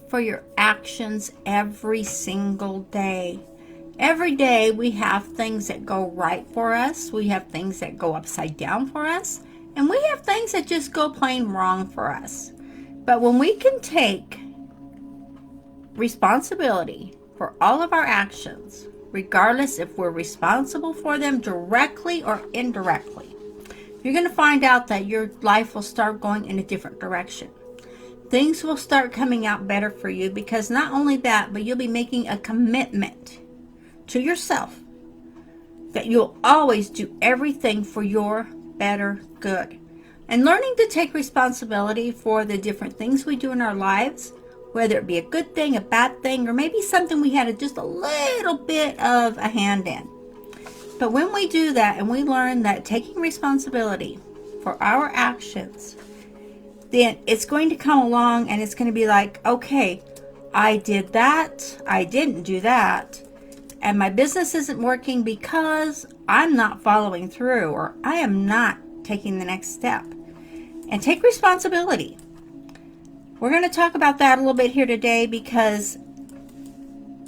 for your actions every single day. Every day we have things that go right for us, we have things that go upside down for us, and we have things that just go plain wrong for us. But when we can take responsibility for all of our actions, regardless if we're responsible for them directly or indirectly, you're going to find out that your life will start going in a different direction. Things will start coming out better for you because not only that, but you'll be making a commitment to yourself that you'll always do everything for your better good. And learning to take responsibility for the different things we do in our lives, whether it be a good thing, a bad thing, or maybe something we had just a little bit of a hand in. But when we do that and we learn that taking responsibility for our actions, then it's going to come along and it's going to be like, okay, I did that, I didn't do that, and my business isn't working because I'm not following through or I am not taking the next step. And take responsibility. We're going to talk about that a little bit here today because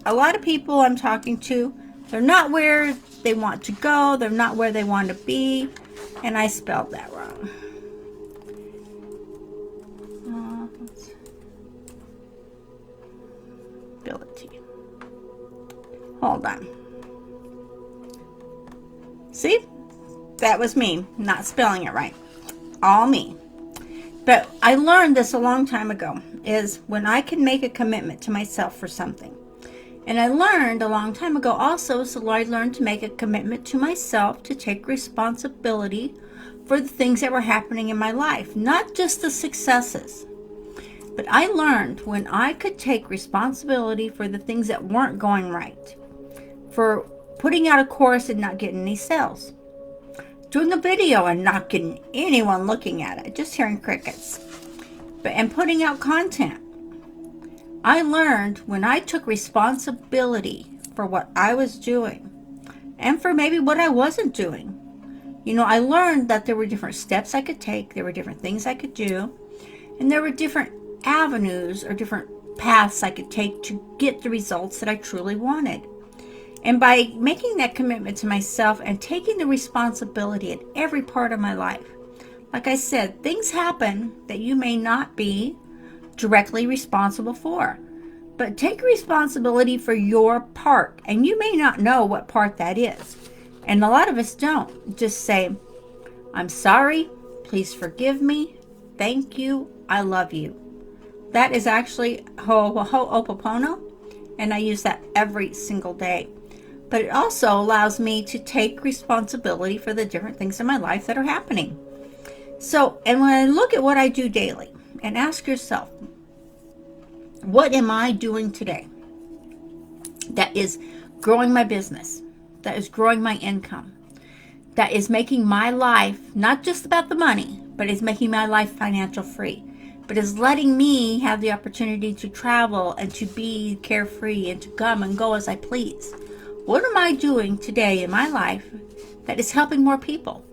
a lot of people I'm talking to, they're not where they want to go, they're not where they want to be, and I spelled that wrong. Ability. Hold on. See? That was me, not spelling it right. All me. But I learned this a long time ago, is when I can make a commitment to myself for something. And I learned a long time ago also, so I learned to make a commitment to myself to take responsibility for the things that were happening in my life, not just the successes. But I learned when I could take responsibility for the things that weren't going right, for putting out a course and not getting any sales, doing a video and not getting anyone looking at it, just hearing crickets, and putting out content. I learned when I took responsibility for what I was doing and for maybe what I wasn't doing. I learned that there were different steps I could take, there were different things I could do, and there were different avenues or different paths I could take to get the results that I truly wanted. And by making that commitment to myself and taking the responsibility at every part of my life, like I said, things happen that you may not be directly responsible for, but take responsibility for your part, and you may not know what part that is, and a lot of us don't. Just say, I'm sorry, please forgive me, thank you, I love you. That is actually Ho'oponopono, and I use that every single day. But it also allows me to take responsibility for the different things in my life that are happening. So, and when I look at what I do daily, and ask yourself, what am I doing today that is growing my business, that is growing my income, that is making my life not just about the money, but is making my life financial free, but is letting me have the opportunity to travel and to be carefree and to come and go as I please? What am I doing today in my life that is helping more people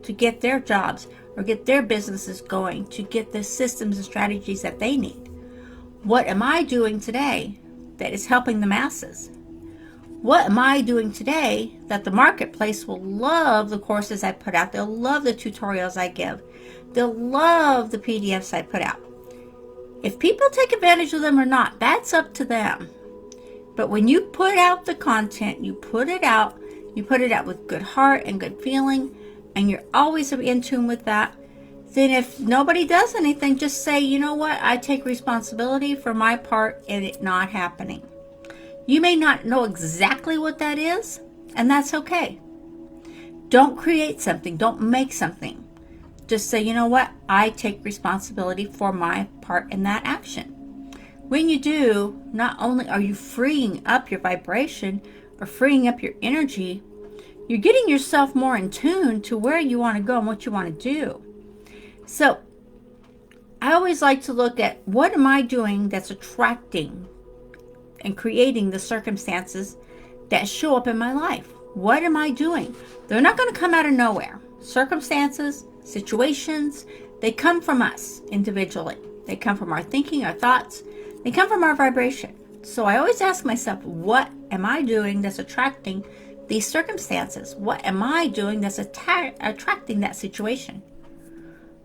to get their jobs or get their businesses going, to get the systems and strategies that they need? What am I doing today that is helping the masses? What am I doing today that the marketplace will love the courses I put out? They'll love the tutorials I give. They'll love the PDFs I put out. If people take advantage of them or not, that's up to them. But when you put out the content, you put it out with good heart and good feeling, and you're always in tune with that, then if nobody does anything, just say, you know what, I take responsibility for my part in it not happening. You may not know exactly what that is, and that's okay. Don't create something, don't make something. Just say, you know what, I take responsibility for my part in that action. When you do, not only are you freeing up your vibration or freeing up your energy, you're getting yourself more in tune to where you want to go and what you want to do. So I always like to look at, what am I doing that's attracting and creating the circumstances that show up in my life? What am I doing? They're not going to come out of nowhere. Circumstances, situations, they come from us individually. They come from our thinking, our thoughts. They come from our vibration. So I always ask myself, what am I doing that's attracting these circumstances? What am I doing that's attracting that situation?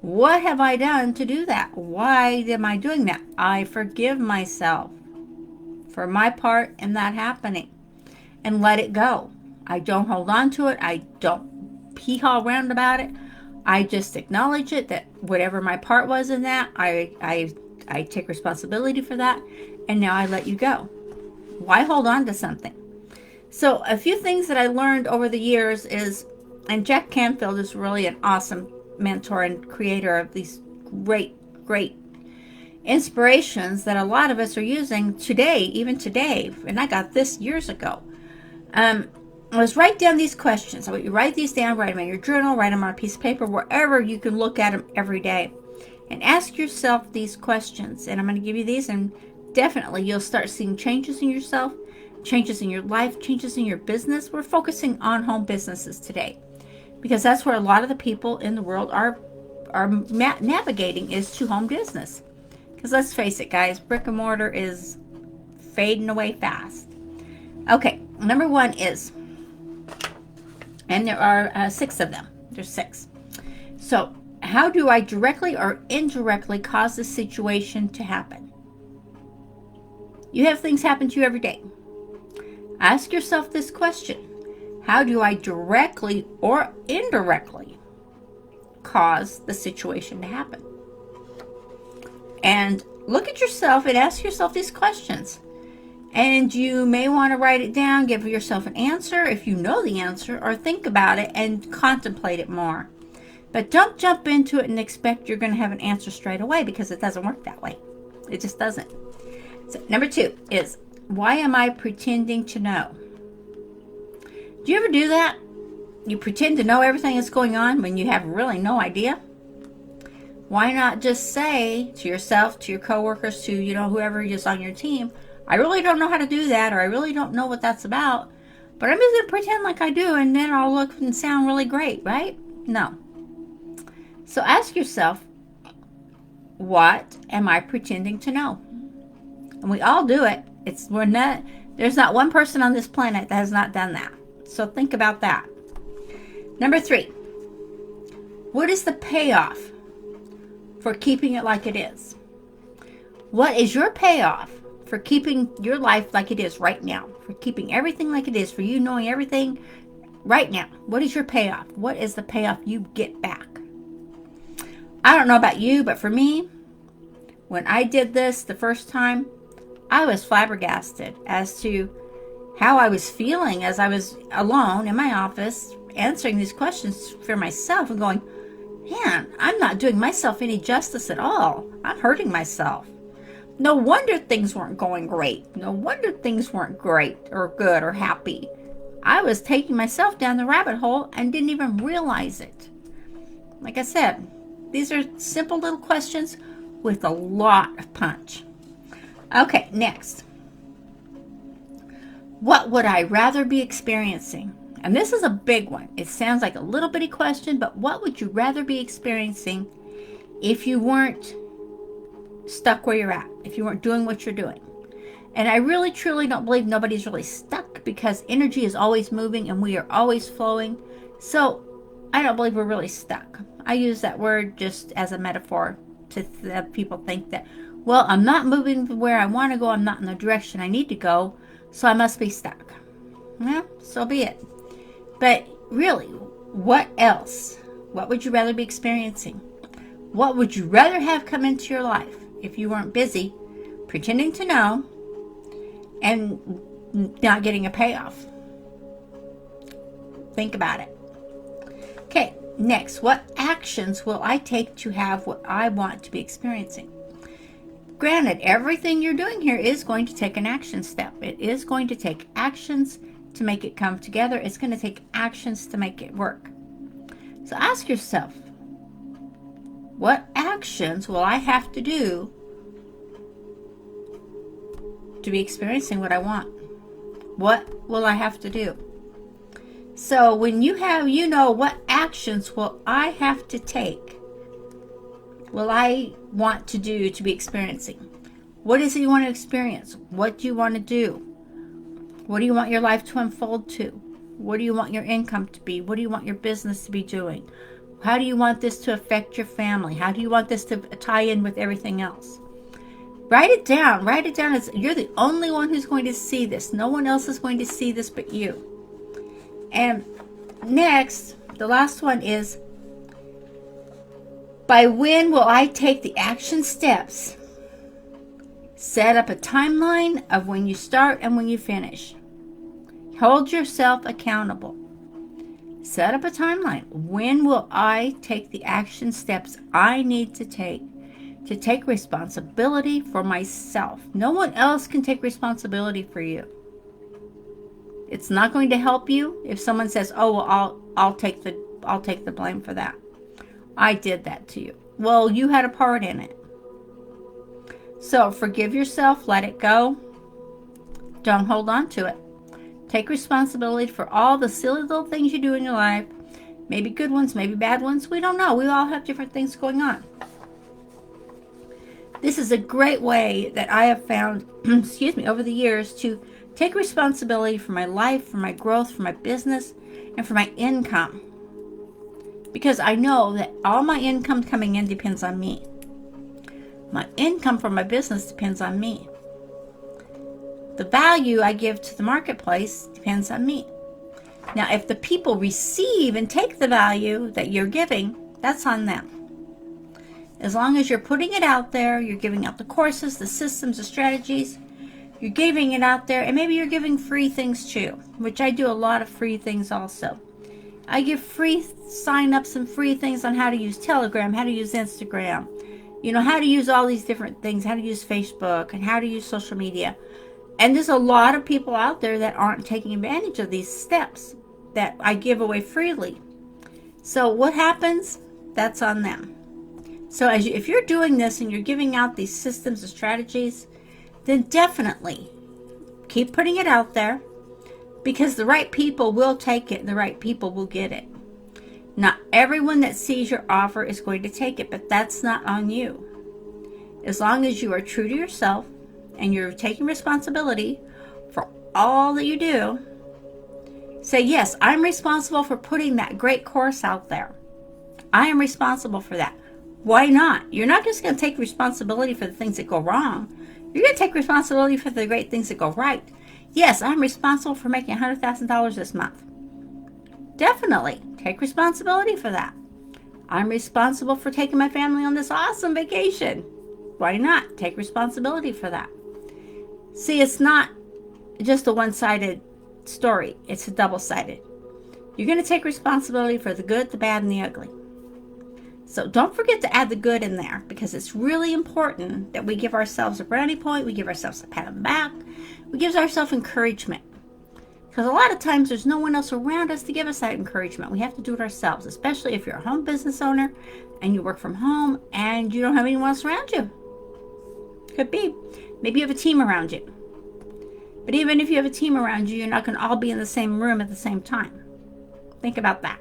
What have I done to do that? Why am I doing that? I forgive myself for my part in that happening and let it go. I don't hold on to it. I don't hee-haw around about it. I just acknowledge it, that whatever my part was in that, I take responsibility for that, and now I let you go. Why hold on to something? So a few things that I learned over the years is, and Jack Canfield is really an awesome mentor and creator of these great inspirations that a lot of us are using today, even today, and I got this years ago. Was write down these questions. I want you to write these down, write them in your journal, write them on a piece of paper, wherever you can look at them every day. And ask yourself these questions. And I'm going to give you these, and definitely you'll start seeing changes in yourself, changes in your life, changes in your business. We're focusing on home businesses today because that's where a lot of the people in the world are navigating, is to home business. Because let's face it, guys, brick and mortar is fading away fast. Okay, number one is, and there are 6 of them. There's 6. So, how do I directly or indirectly cause this situation to happen? You have things happen to you every day. Ask yourself this question. How do I directly or indirectly cause the situation to happen? And look at yourself and ask yourself these questions. And you may want to write it down, give yourself an answer if you know the answer, or think about it and contemplate it more. But don't jump into it and expect you're going to have an answer straight away, because it doesn't work that way. It just doesn't. So, number 2 is, why am I pretending to know? Do you ever do that? You pretend to know everything that's going on when you have really no idea? Why not just say to yourself, to your coworkers, to whoever is on your team, I really don't know how to do that, or I really don't know what that's about, but I'm just going to pretend like I do, and then I'll look and sound really great, right? No. So ask yourself, what am I pretending to know? And we all do it. There's not one person on this planet that has not done that. So think about that. Number 3, what is the payoff for keeping it like it is? What is your payoff for keeping your life like it is right now? For keeping everything like it is, for you knowing everything right now? What is your payoff? What is the payoff you get back? I don't know about you, but for me, when I did this the first time, I was flabbergasted as to how I was feeling as I was alone in my office answering these questions for myself and going, man, I'm not doing myself any justice at all. I'm hurting myself. No wonder things weren't going great. No wonder things weren't great or good or happy. I was taking myself down the rabbit hole and didn't even realize it. Like I said, these are simple little questions with a lot of punch. Okay, next. What would I rather be experiencing? And this is a big one. It sounds like a little bitty question, but what would you rather be experiencing if you weren't stuck where you're at, if you weren't doing what you're doing? And I really, truly don't believe nobody's really stuck, because energy is always moving and we are always flowing. So I don't believe we're really stuck. I use that word just as a metaphor to have people think that, well, I'm not moving where I want to go. I'm not in the direction I need to go. So I must be stuck. Well, so be it. But really, what else? What would you rather be experiencing? What would you rather have come into your life if you weren't busy pretending to know and not getting a payoff? Think about it. Okay, next, what actions will I take to have what I want to be experiencing? Granted, everything you're doing here is going to take an action step. It is going to take actions to make it come together. It's going to take actions to make it work. So ask yourself, what actions will I have to do to be experiencing what I want? What will I have to do? So when you know what actions will I have to take, will I want to do to be experiencing? What is it you want to experience? What do you want to do? What do you want your life to unfold to? What do you want your income to be? What do you want your business to be doing? How do you want this to affect your family? How do you want this to tie in with everything else? Write it down. Write it down. You're the only one who's going to see this. No one else is going to see this but you. And next, the last one is, by when will I take the action steps? Set up a timeline of when you start and when you finish. Hold yourself accountable. Set up a timeline. When will I take the action steps I need to take responsibility for myself? No one else can take responsibility for you. It's not going to help you if someone says, "Oh, well, I'll take the blame for that. I did that to you." Well, you had a part in it. So forgive yourself, let it go. Don't hold on to it. Take responsibility for all the silly little things you do in your life. Maybe good ones, maybe bad ones. We don't know. We all have different things going on. This is a great way that I have found, over the years to take responsibility for my life, for my growth, for my business, and for my income. Because I know that all my income coming in depends on me. My income from my business depends on me. The value I give to the marketplace depends on me. Now, if the people receive and take the value that you're giving, that's on them. As long as you're putting it out there, you're giving out the courses, the systems, the strategies, you're giving it out there, and maybe you're giving free things too, which I do a lot of free things also. I give free sign-ups and free things on how to use Telegram, how to use Instagram, how to use all these different things, how to use Facebook, and how to use social media. And there's a lot of people out there that aren't taking advantage of these steps that I give away freely. So what happens? That's on them. So if you're doing this and you're giving out these systems and strategies, then definitely keep putting it out there, because the right people will take it and the right people will get it. Not everyone that sees your offer is going to take it, but that's not on you. As long as you are true to yourself and you're taking responsibility for all that you do, say, yes, I'm responsible for putting that great course out there. I am responsible for that. Why not? You're not just going to take responsibility for the things that go wrong. You're going to take responsibility for the great things that go right. Yes, I'm responsible for making $100,000 this month. Definitely take responsibility for that. I'm responsible for taking my family on this awesome vacation. Why not? Take responsibility for that. See, it's not just a one-sided story. It's a double-sided. You're going to take responsibility for the good, the bad, and the ugly. So don't forget to add the good in there, because it's really important that we give ourselves a brownie point, we give ourselves a pat on the back, we give ourselves encouragement. Because a lot of times there's no one else around us to give us that encouragement. We have to do it ourselves, especially if you're a home business owner and you work from home and you don't have anyone else around you. Could be. Maybe you have a team around you. But even if you have a team around you, you're not going to all be in the same room at the same time. Think about that.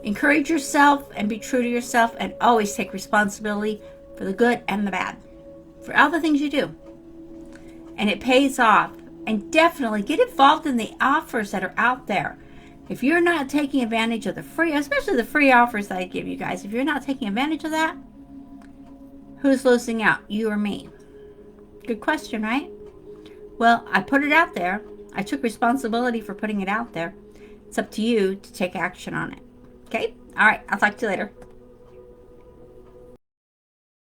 Encourage yourself and be true to yourself, and always take responsibility for the good and the bad, for all the things you do. And it pays off. And definitely get involved in the offers that are out there. If you're not taking advantage of the free, especially the free offers that I give you guys, if you're not taking advantage of that, who's losing out, you or me? Good question, right? Well, I put it out there. I took responsibility for putting it out there. It's up to you to take action on it. Okay? All right. I'll talk to you later.